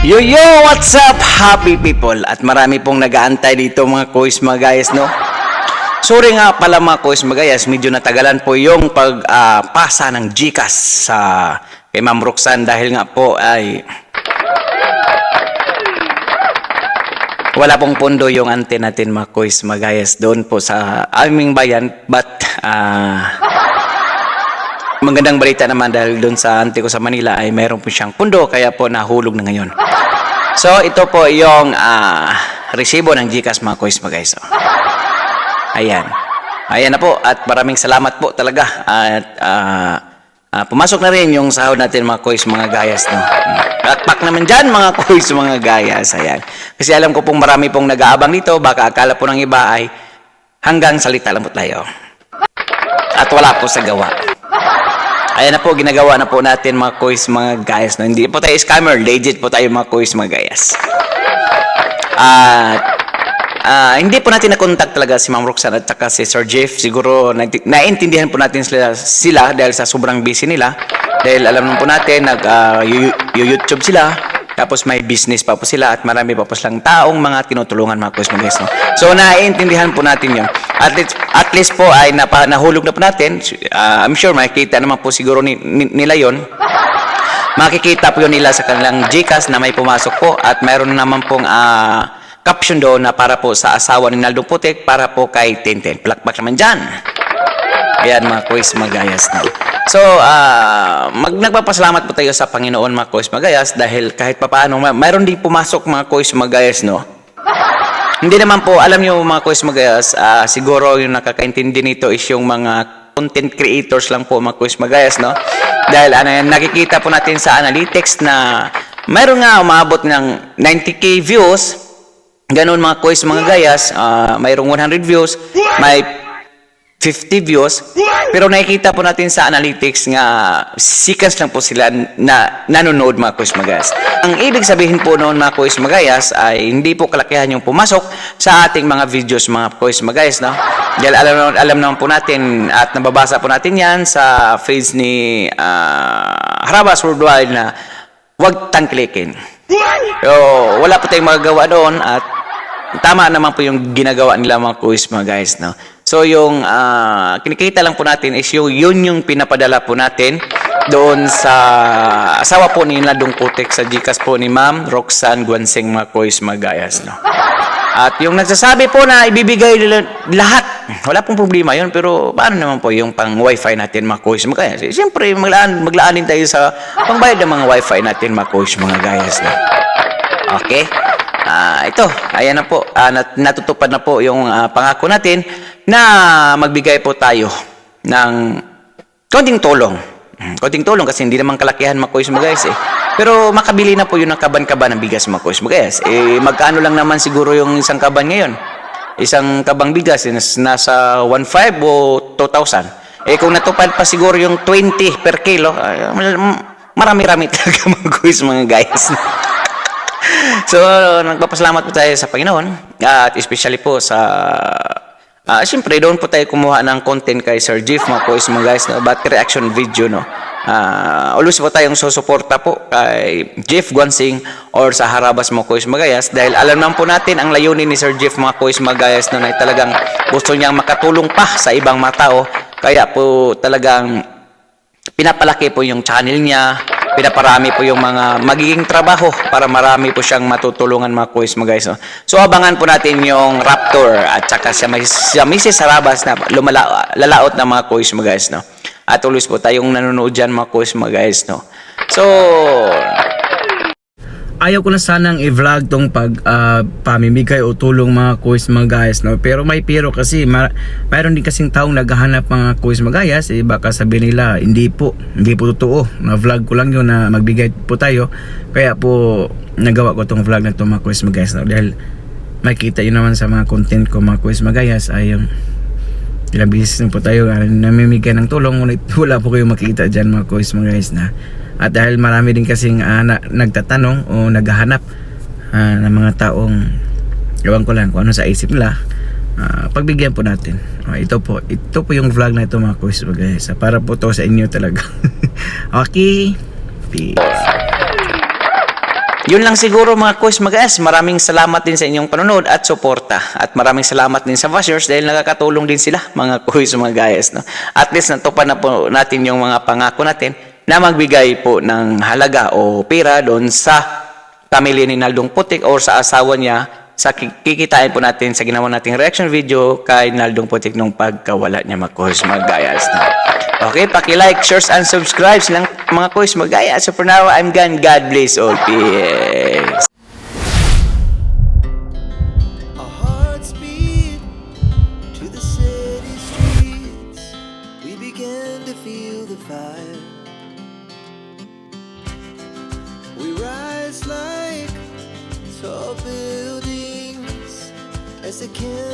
Yo, what's up, happy people? At marami pong nag-aantay dito mga kuis mga guys, no? Sorry nga pala mga kuis mga guys, medyo natagalan po yung pagpasa ng GCash sa kay Ma'am Roxanne dahil nga po ay wala pong pondo yung ante natin mga kuis mga guys doon po sa aming bayan, but magandang balita naman dahil doon sa ante ko sa Manila ay mayroon po siyang pondo kaya po nahulog na ngayon. So ito po yung resibo ng GCash mga kuis mga guys. Ayan na po at maraming salamat po talaga at pumasok na rin yung sahod natin mga kuis mga gayas, no? Pakpak naman dyan mga kuis mga gayas. Ayan. Kasi alam ko pong marami pong nag-aabang dito, baka akala po ng iba ay hanggang salita lang po tayo at wala po sa gawa. Ayan na po, ginagawa na po natin mga kuis mga gayas, no? Hindi po tayo scammer, legit po tayo mga kuis mga gayas. Hindi po natin na-contact talaga si Ma'am Roxanne at saka si Sir Jeff. Siguro naintindihan po natin sila dahil sa sobrang busy nila. Dahil alam naman po natin, nag-YouTube sila. Tapos may business pa po sila at marami pa po silang taong mga tinutulungan mga kuis mga guys, no? So naiintindihan po natin yun. At least po ay nahulog na po natin. I'm sure makikita naman po siguro nila yon. Makikita po yun nila sa kanilang GCash na may pumasok po at mayroon naman pong caption doon na para po sa asawa ni Naldong Putik, para po kay Tintin. Plakpak naman dyan. Ayan mga kuis mga gayas, no? So, nagpapasalamat po tayo sa Panginoon mga kuis mga gayas dahil kahit papaano, mayroon din pumasok mga kuis mga gayas, no? Hindi naman po, alam nyo mga kuis mga gayas, siguro yung nakakaintindi nito is yung mga content creators lang po mga kuis mga gayas, no? Dahil nakikita po natin sa analytics na mayroon nga umabot ng 90k views. Ganun mga kuis mga gayas, mayroong 100 views, may 50 views, pero nakikita po natin sa analytics nga seconds lang po sila na nanonood mga kuis mga gayas. Ang ibig sabihin po noon mga kuis mga gayas ay hindi po kalakihan yung pumasok sa ating mga videos mga kuis mga gayas, no? Dahil alam naman po natin at nababasa po natin yan sa page ni Harabas Worldwide na huwag tangklikin. So, wala po tayong magagawa doon at tama naman po yung ginagawa nila mga kuis mga guys, no? So yung kinikita lang po natin is yun yung pinapadala po natin doon sa asawa po ni Naldong Putik sa GCash po ni Ma'am Roxanne Guansing mga kuis mga gayas, no? At yung nagsasabi po na ibibigay lahat, wala pong problema yun, pero paano naman po yung pang wifi natin mga kuis mga gayas? Siyempre maglaan din tayo sa pangbayad ng mga wifi natin mga kuis mga gayas, no? Okay? Ito, ayan na po, natutupad na po yung pangako natin na magbigay po tayo ng konting tulong. Konting tulong kasi hindi naman kalakihan mga kuis mga guys, eh. Pero makabili na po yun ng kaban-kaban ng bigas mga kuis mga guys. Magkano lang naman siguro yung isang kaban ngayon? Isang kabang bigas nasa 1.5 o 2,000. Kung natupad pa siguro yung 20 per kilo, marami-rami talaga mga kuis mga guys. So, nagpapasalamat po tayo sa Panginoon at especially po sa siyempre doon po tayo kumuha ng content kay Sir Jeff mga kuis mga guys, no? Battery reaction video, no? Always po tayong susuporta po kay Jeff Guansing or sa Harabas mga kuis mga guys dahil alam naman po natin ang layunin ni Sir Jeff mga kuis mga guys, no? Na talagang gusto niyang makatulong pa sa ibang mga tao kaya po talagang pinapalaki po yung channel niya, pinaparami po yung mga magiging trabaho para marami po siyang matutulungan mga kuis mga guys, no? So abangan po natin yung Raptor at saka siya Mrs. Harabas na lalaot na mga kuis mga guys, no? At tuloy po tayong nanonood dyan mga kuis mga guys, no? So ayaw ko na sanang i-vlog tong pamimigay o tulong mga kuis mga guys, no? Pero kasi mayroon din kasing taong naghahanap mga kuis mga guys, baka sabihin nila hindi po totoo na vlog ko lang yun na magbigay po tayo, kaya po nagawa ko tong vlog na to mga kuis mga guys, no? Dahil makikita yun naman sa mga content ko mga kuis mga guys ay yung ilang beses po tayo namimigay ng tulong, ngunit wala po kayong makikita dyan mga kuis mga guys na. At dahil marami din kasing nagtatanong o naghahanap ng mga taong ewan ko lang kung ano sa isip nila, pagbigyan po natin. Ito po yung vlog na ito mga kuis guys, para po to sa inyo talaga. Okay, peace. Yun lang siguro mga Kois Magayas. Maraming salamat din sa inyong panonood at suporta. At maraming salamat din sa bashers dahil nakakatulong din sila mga Kois Magayas. No? At least natupad na po natin yung mga pangako natin na magbigay po ng halaga o pera doon sa pamilya ni Naldong Putik or sa asawa niya sa kikitain po natin sa ginawa nating reaction video kay Naldong Putik nung pagkawala niya mga Kois Magayas. No? Okay, paki-like, share, and subscribe silang mga Kois Magayas. So for now, I'm gone. God bless all. Peace. Our hearts beat to the city streets. We began to feel the fire. We rise like tall buildings as the candle